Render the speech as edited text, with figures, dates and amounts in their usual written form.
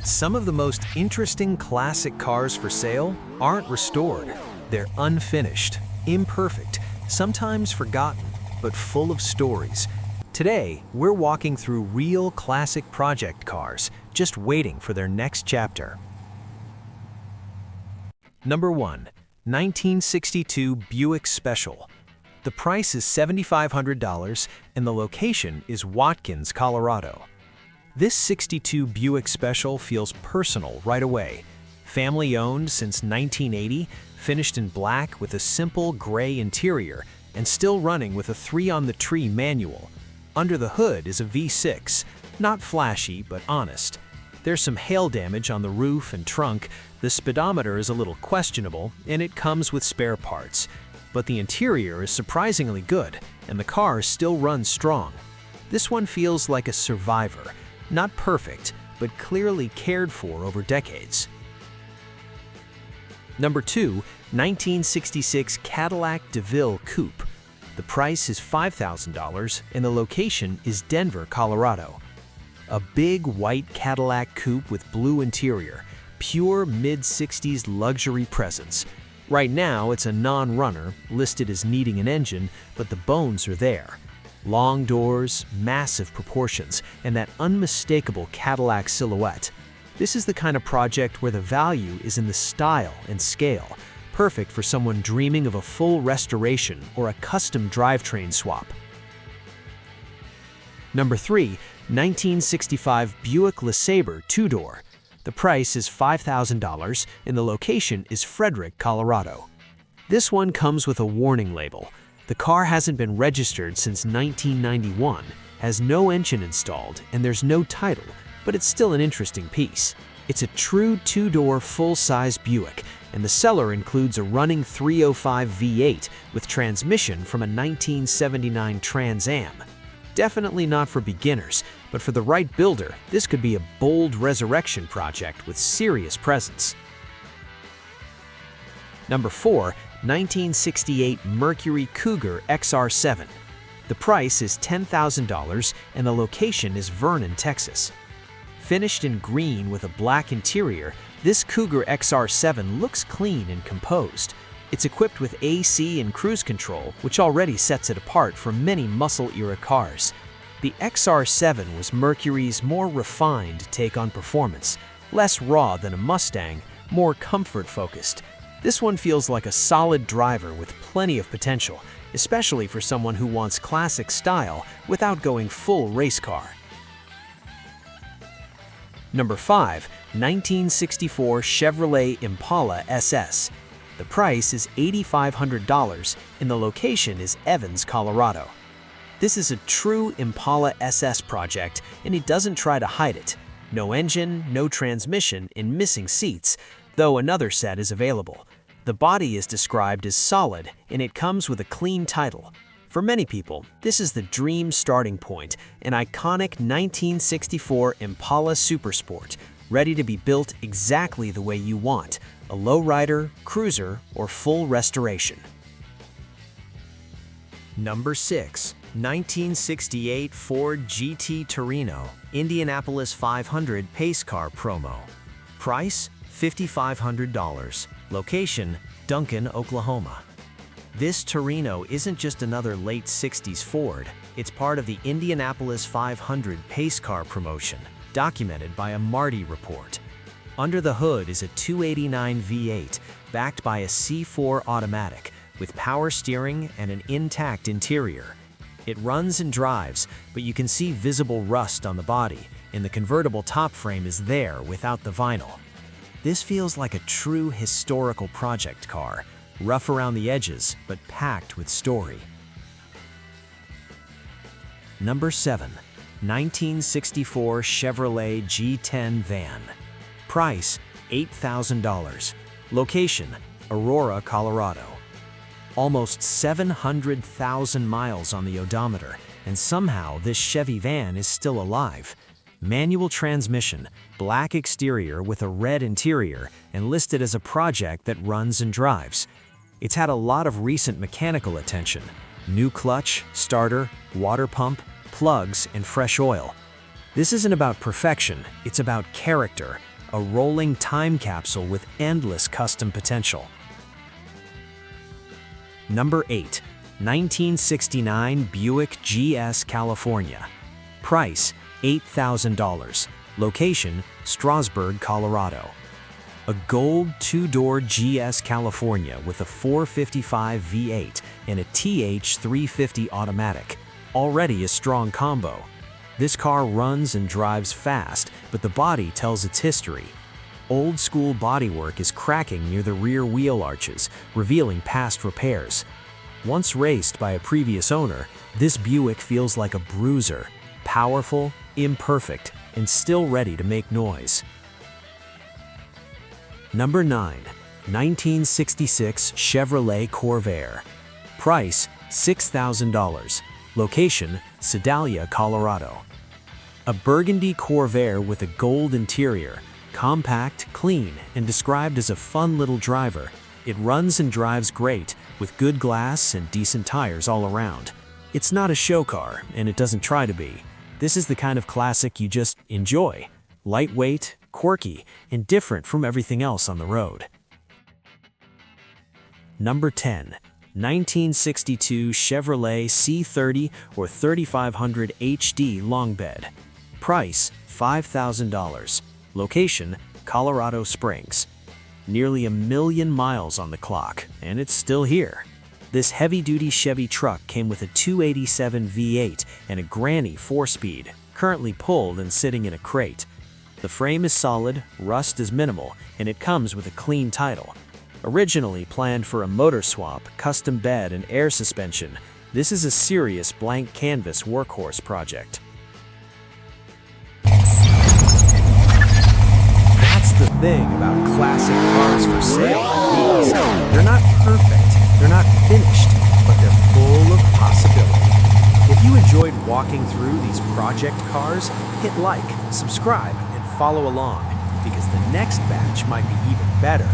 Some of the most interesting classic cars for sale aren't restored. They're unfinished, imperfect, sometimes forgotten, but full of stories. Today, we're walking through real classic project cars, just waiting for their next chapter. Number 1. 1962 Buick Special. The price is $7,500 and the location is Watkins, Colorado. This '62 Buick Special feels personal right away. Family-owned since 1980, finished in black with a simple gray interior, and still running with a 3-on-the-tree manual. Under the hood is a V6, not flashy but honest. There's some hail damage on the roof and trunk, the speedometer is a little questionable, and it comes with spare parts. But the interior is surprisingly good, and the car still runs strong. This one feels like a survivor. Not perfect, but clearly cared for over decades. Number 2. 1966 Cadillac DeVille Coupe. The price is $5,000 and the location is Denver, Colorado. A big white Cadillac coupe with blue interior, pure mid-60s luxury presence. Right now, it's a non-runner, listed as needing an engine, but the bones are there. Long doors, massive proportions, and that unmistakable Cadillac silhouette. This is the kind of project where the value is in the style and scale, perfect for someone dreaming of a full restoration or a custom drivetrain swap. Number 3. 1965 Buick LeSabre 2-door. The price is $5,000 and the location is Frederick, Colorado. This one comes with a warning label. The car hasn't been registered since 1991, has no engine installed, and there's no title, but it's still an interesting piece. It's a true 2-door full-size Buick, and the seller includes a running 305 V8 with transmission from a 1979 Trans Am. Definitely not for beginners, but for the right builder, this could be a bold resurrection project with serious presence. Number 4. 1968 Mercury Cougar XR7. The price is $10,000 and the location is Vernon, Texas. Finished in green with a black interior, this Cougar XR7 looks clean and composed. It's equipped with AC and cruise control, which already sets it apart from many muscle-era cars. The XR7 was Mercury's more refined take on performance, less raw than a Mustang, more comfort-focused. This one feels like a solid driver with plenty of potential, especially for someone who wants classic style without going full race car. Number 5. 1964 Chevrolet Impala SS. The price is $8,500 and the location is Evans, Colorado. This is a true Impala SS project and it doesn't try to hide it. No engine, no transmission, and missing seats, though another set is available. The body is described as solid, and it comes with a clean title. For many people, this is the dream starting point, an iconic 1964 Impala Supersport, ready to be built exactly the way you want, a lowrider, cruiser, or full restoration. Number 6. 1968 Ford GT Torino Indianapolis 500 Pace Car Promo. Price, $5,500. Location, Duncan, Oklahoma. This Torino isn't just another late 60s Ford, it's part of the Indianapolis 500 Pace Car promotion, documented by a Marty report. Under the hood is a 289 V8, backed by a C4 automatic, with power steering and an intact interior. It runs and drives, but you can see visible rust on the body, and the convertible top frame is there without the vinyl. This feels like a true historical project car, rough around the edges, but packed with story. Number 7. 1964 Chevrolet G10 Van. Price, $8,000. Location, Aurora, Colorado. Almost 700,000 miles on the odometer, and somehow this Chevy van is still alive. Manual transmission, black exterior with a red interior, and listed as a project that runs and drives. It's had a lot of recent mechanical attention. New clutch, starter, water pump, plugs, and fresh oil. This isn't about perfection, it's about character, a rolling time capsule with endless custom potential. Number 8. 1969 Buick GS California. Price, $8,000. Location, Strasburg, Colorado. A gold two-door GS California with a 455 V8 and a TH350 automatic. Already a strong combo. This car runs and drives fast, but the body tells its history. Old-school bodywork is cracking near the rear wheel arches, revealing past repairs. Once raced by a previous owner, this Buick feels like a bruiser, powerful, imperfect, and still ready to make noise. Number 9. 1966 Chevrolet Corvair. Price, $6,000. Location, Sedalia, Colorado. A burgundy Corvair with a gold interior, compact, clean, and described as a fun little driver. It runs and drives great, with good glass and decent tires all around. It's not a show car, and it doesn't try to be. This is the kind of classic you just enjoy. Lightweight, quirky, and different from everything else on the road. Number 10. 1962 Chevrolet C30 or 3500 HD long bed. Price, $5,000. Location, Colorado Springs. Nearly 1 million miles on the clock, and it's still here. This heavy-duty Chevy truck came with a 287 V8 and a granny 4-speed, currently pulled and sitting in a crate. The frame is solid, rust is minimal, and it comes with a clean title. Originally planned for a motor swap, custom bed, and air suspension, this is a serious blank canvas workhorse project. That's the thing about classic cars for sale like these. They're not perfect, they're not finished, but they're full of possibility. If you enjoyed walking through these project cars, hit like, subscribe, and follow along, because the next batch might be even better.